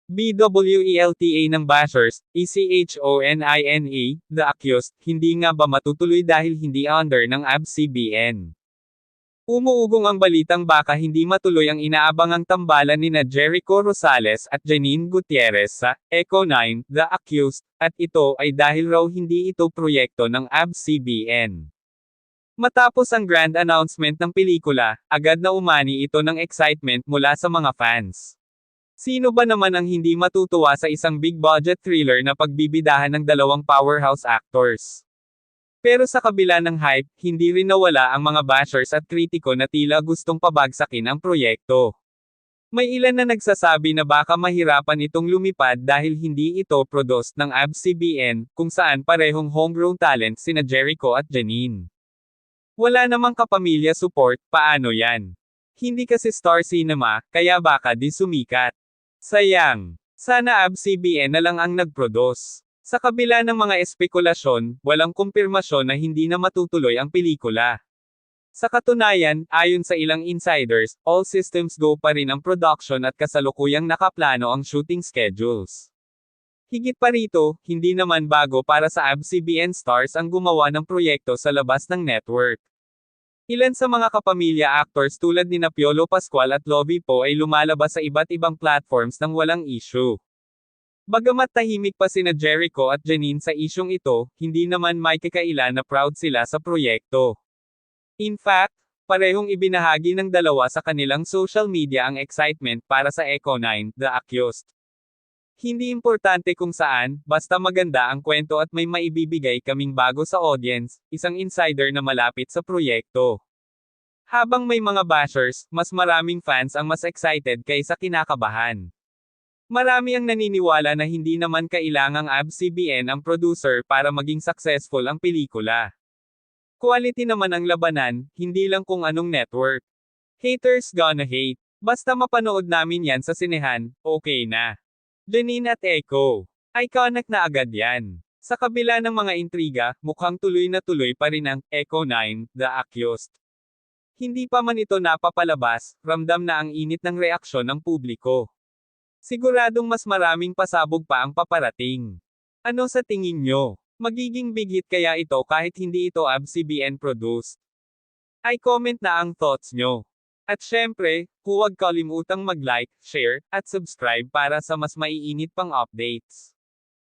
BWELTA ng bashers, ECHONINE, the accused, hindi nga ba matutuloy dahil hindi under ng ABS-CBN? Umuugong ang balitang baka hindi matuloy ang inaabangang tambalan nina Jericho Rosales at Janine Gutierrez sa Eco9, The Accused, at ito ay dahil raw hindi ito proyekto ng ABS-CBN. Matapos ang grand announcement ng pelikula, agad na umani ito ng excitement mula sa mga fans. Sino ba naman ang hindi matutuwa sa isang big-budget thriller na pagbibidahan ng dalawang powerhouse actors? Pero sa kabila ng hype, hindi rin nawala ang mga bashers at kritiko na tila gustong pabagsakin ang proyekto. May ilan na nagsasabi na baka mahirapan itong lumipad dahil hindi ito produced ng ABS-CBN, kung saan parehong homegrown talent sina Jericho at Janine. Wala namang kapamilya support, paano yan? Hindi kasi Star Cinema, kaya baka di sumikat. Sayang. Sana ABS-CBN na lang ang nag-produce. Sa kabila ng mga espekulasyon, walang kumpirmasyon na hindi na matutuloy ang pelikula. Sa katunayan, ayon sa ilang insiders, all systems go pa rin ang production at kasalukuyang nakaplano ang shooting schedules. Higit pa rito, hindi naman bago para sa ABS-CBN stars ang gumawa ng proyekto sa labas ng network. Ilan sa mga kapamilya actors tulad ni Piolo Pascual at Lovie Poe ay lumalabas sa iba't ibang platforms nang walang issue. Bagamat tahimik pa sina Jericho at Janine sa isyung ito, hindi naman may kakaila na proud sila sa proyekto. In fact, parehong ibinahagi ng dalawa sa kanilang social media ang excitement para sa Eco9, The Accused. Hindi importante kung saan, basta maganda ang kwento at may maibibigay kaming bago sa audience, isang insider na malapit sa proyekto. Habang may mga bashers, mas maraming fans ang mas excited kaysa kinakabahan. Marami ang naniniwala na hindi naman kailangang ABS-CBN ang producer para maging successful ang pelikula. Quality naman ang labanan, hindi lang kung anong network. Haters gonna hate. Basta mapanood namin yan sa sinehan, okay na. Janine at Echo. Iconic na agad yan. Sa kabila ng mga intriga, mukhang tuloy na tuloy pa rin ang Eco9, The Accused. Hindi pa man ito napapalabas, ramdam na ang init ng reaksyon ng publiko. Siguradong mas maraming pasabog pa ang paparating. Ano sa tingin nyo? Magiging big hit kaya ito kahit hindi ito ABS-CBN produced? Ay comment na ang thoughts nyo. At syempre, huwag kalimutang mag-like, share, at subscribe para sa mas maiinit pang updates.